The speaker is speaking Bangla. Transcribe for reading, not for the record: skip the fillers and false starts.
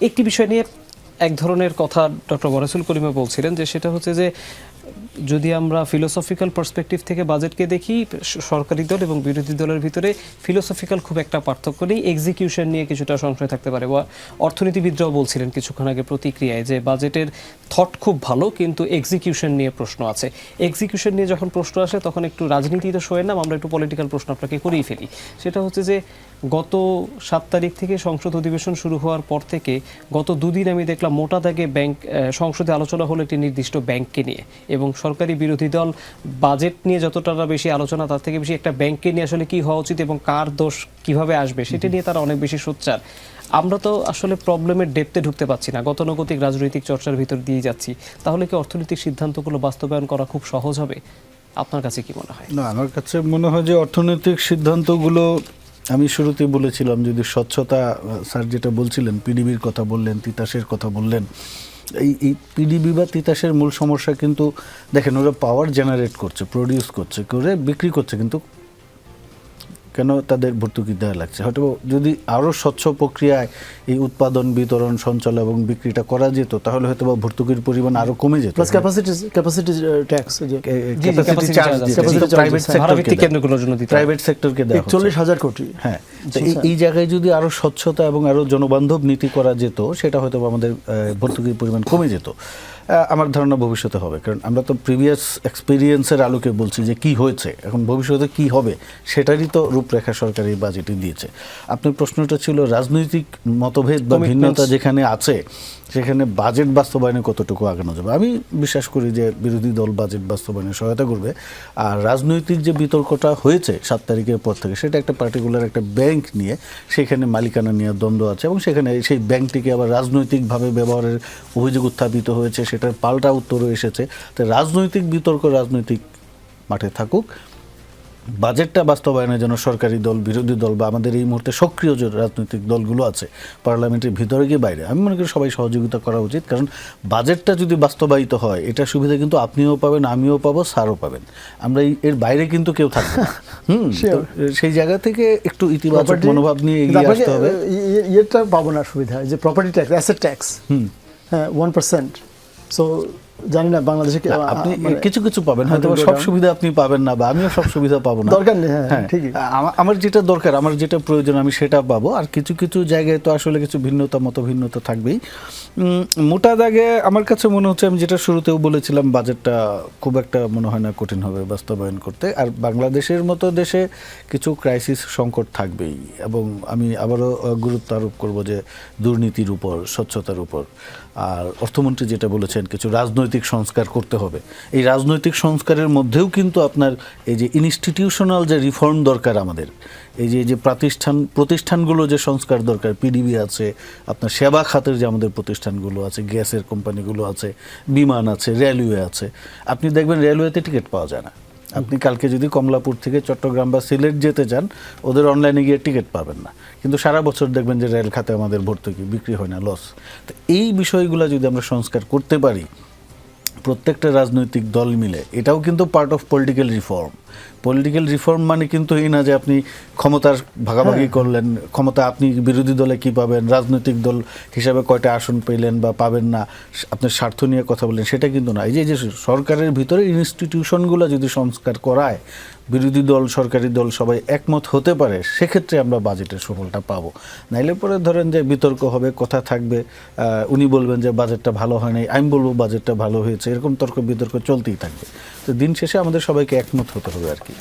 একটি বিষয় নিয়ে এক ধরনের কথা ডক্টর ওয়ারাসুল করিমা বলছিলেন যে সেটা হচ্ছে যে যদি আমরা ফিলোসফিক্যাল পার্সপেক্টিভ থেকে বাজেটকে দেখি সরকারি দল এবং বিরোধী দলের ভিতরে ফিলোসফিক্যাল খুব একটা পার্থক্য নেই, এক্সিকিউশন নিয়ে কিছুটা সংশয় থাকতে পারে। বা অর্থনীতিবিদরাও বলছিলেন কিছুক্ষণ আগে প্রতিক্রিয়ায় যে বাজেটের থট খুব ভালো কিন্তু এক্সিকিউশন নিয়ে প্রশ্ন আছে। এক্সিকিউশন নিয়ে যখন প্রশ্ন আসে তখন একটু রাজনীতি তো শোয়ের নাম, আমরা একটু পলিটিক্যাল প্রশ্ন আপনাকে করেই ফেলি। সেটা হচ্ছে যে গত 7 তারিখ থেকে সংসদ অধিবেশন শুরু হওয়ার পর থেকে গত দুদিন আমি দেখলাম মোটা দাগে ব্যাংক সংসদে আলোচনা হলো একটি নির্দিষ্ট ব্যাংককে নিয়ে, এবং সরকারি বিরোধী দল বাজেট নিয়ে যতটা বেশি আলোচনা তার থেকে বেশি একটা ব্যাংককে নিয়ে আসলে কি হওয়া উচিত এবং কার দোষ কিভাবে আসবে সেটা নিয়ে তারা অনেক বেশি সোচ্চার। আমরা তো আসলে প্রবলেমের ডেপথে ঢুকতে পারছি না, গতানুগতিক রাজনৈতিক চর্চার ভিতর দিয়ে যাচ্ছি। তাহলে কি অর্থনৈতিক সিদ্ধান্তগুলো বাস্তবায়ন করা খুব সহজ হবে? আপনার কাছে কি মনে হয়? না, আমার কাছে মনে হয় যে অর্থনৈতিক সিদ্ধান্তগুলো, আমি শুরুতেই বলেছিলাম, যদি স্বচ্ছতা, স্যার যেটা বলছিলেন, পিডিবির কথা বললেন, তিতাসের কথা বললেন, এই পিডিবি বা তিতাসের মূল সমস্যা কিন্তু দেখেন, ওরা পাওয়ার জেনারেট করছে, প্রডিউস করছে, করে বিক্রি করছে, কিন্তু কেন তাদের ভর্তুকি দেওয়া লাগছে? হয়তো যদি আরও স্বচ্ছ প্রক্রিয়ায় এই উৎপাদন, বিতরণ, সঞ্চালন এবং বিক্রিটা করা যেত তাহলে হয়তো বা ভর্তুকির পরিমাণ আরও কমে যেত। প্রাইভেট সেক্টরকে দেওয়া 40,000 কোটি। হ্যাঁ, তো এই জায়গায় যদি আরও স্বচ্ছতা এবং আরও জনবান্ধব নীতি করা যেত, সেটা হয়তো আমাদের ভর্তুকির পরিমাণ কমে যেত। আমার ধারণা ভবিষ্যতে হবে, কারণ আমরা তো প্রিভিয়াস এক্সপিরিয়েন্সের আলোকে বলছি যে কি হয়েছে, এখন ভবিষ্যতে কি হবে সেটারই তো রূপরেখা সরকারি বাজেটে দিয়েছে। আপনার প্রশ্নটা ছিল রাজনৈতিক মতভেদ বা ভিন্নতা যেখানে আছে সেখানে বাজেট বাস্তবায়নে কতটুকু আগানো যাবে। আমি বিশ্বাস করি যে বিরোধী দল বাজেট বাস্তবায়নে সহায়তা করবে। আর রাজনৈতিক যে বিতর্কটা হয়েছে 7 তারিখের পর থেকে, সেটা একটা পার্টিকুলার একটা ব্যাংক নিয়ে, সেখানে মালিকানা নিয়ে দ্বন্দ্ব আছে এবং সেখানে সেই ব্যাংকটিকে আবার রাজনৈতিকভাবে ব্যবহারের অভিযোগ উত্থাপিত হয়েছে, সেটার পাল্টা উত্তরও এসেছে। তো রাজনৈতিক বিতর্ক রাজনৈতিক মাঠে থাকুক, বাজেটটা বাস্তবায়নের জন্য সরকারি দল, বিরোধী দল বা আমাদের এই মুহূর্তে সক্রিয় যে রাজনৈতিক দলগুলো আছে পার্লামেন্টের ভিতরে গিয়ে বাইরে, আমি মনে করি সবাই সহযোগিতা করা উচিত। কারণ বাজেটটা যদি বাস্তবায়িত হয়, এটা সুবিধা কিন্তু আপনিও পাবেন, আমিও পাবো, স্যারও পাবেন। আমরা এর বাইরে কিন্তু কেউ থাকবে না। সেই জায়গা থেকে একটু ইতিবাচক মনোভাব নিয়ে এগিয়ে আসতে হবে। এটা পাবো না সুবিধা, যে প্রপার্টি ট্যাক্স, অ্যাসেট ট্যাক্স, হ্যাঁ 1%। সো জানি না বাংলাদেশে আপনি কিছু কিছু পাবেন, হয়তো সব সুবিধা আপনি পাবেন না, বা আমিও সব সুবিধা পাবো না, দরকার নেই। হ্যাঁ, ঠিকই। আমার যেটা দরকার, আমার যেটা প্রয়োজন, আমি সেটা পাবো। আর কিছু কিছু জায়গায় তো আসলে কিছু ভিন্নতা, মতভিন্নতা থাকবেই। মোটা দাগে আমার কাছে মনে হচ্ছে, আমি যেটা শুরুতেও বলেছিলাম, বাজেটটা খুব একটা মনে হয় না কঠিন হবে বাস্তবায়ন করতে। আর বাংলাদেশের মতো দেশে কিছু ক্রাইসিস, সংকট থাকবেই, এবং আমি আবারও গুরুত্ব আরোপ করব যে দুর্নীতির উপর, স্বচ্ছতার উপর। আর অর্থমন্ত্রী যেটা বলেছেন, কিছু রাজনৈতিক সংস্কার করতে হবে। এই রাজনৈতিক সংস্কারের মধ্যেও কিন্তু আপনার এই যে ইনস্টিটিউশনাল যে রিফর্ম দরকার আমাদের, এই যে প্রতিষ্ঠানগুলো যে সংস্কার দরকার, পিডিবি আছে, আপনার সেবা খাতের যে আমাদের প্রতিষ্ঠানগুলো আছে, গ্যাসের কোম্পানিগুলো আছে, বিমান আছে, রেলওয়ে আছে। আপনি দেখবেন রেলওয়েতে টিকিট পাওয়া যায় না। আপনি কালকে যদি কমলাপুর থেকে চট্টগ্রাম বা সিলেট যেতে চান, ওদের অনলাইনে গিয়ে টিকিট পাবেন না, কিন্তু সারা বছর দেখবেন যে রেল খাতে আমাদের ভর্তুকি বিক্রি হয় না, লস। তো এই বিষয়গুলো যদি আমরা সংস্কার করতে পারি প্রত্যেকটা রাজনৈতিক দল মিলে, এটাও কিন্তু part of political reform. Political reform মানে কিন্তু এই না যে আপনি ক্ষমতার ভাগাভাগি করলেন, ক্ষমতা আপনি বিরোধী দলে কি পাবেন, রাজনৈতিক দল হিসাবে কয়টা আসন পেলেন বা পাবেন না, আপনার স্বার্থ নিয়ে কথা বললেন, সেটা কিন্তু না। এই যে সরকারের ভিতরে ইনস্টিটিউশনগুলো যদি সংস্কার করায়, বিরোধী দল, সরকারি দল সবাই একমত হতে পারে, সেক্ষেত্রে আমরা বাজেটের সফলতা পাবো। নাইলে পরে ধরেন যে বিতর্ক হবে, কথা থাকবে, উনি বলবেন যে বাজেটটা ভালো হয় নাই, আমি বলবো বাজেটটা ভালো হয়েছে, এরকম তর্ক বিতর্ক চলতেই থাকবে। তো দিন শেষে আমাদের সবাইকে একমত হতে হবে আর কি।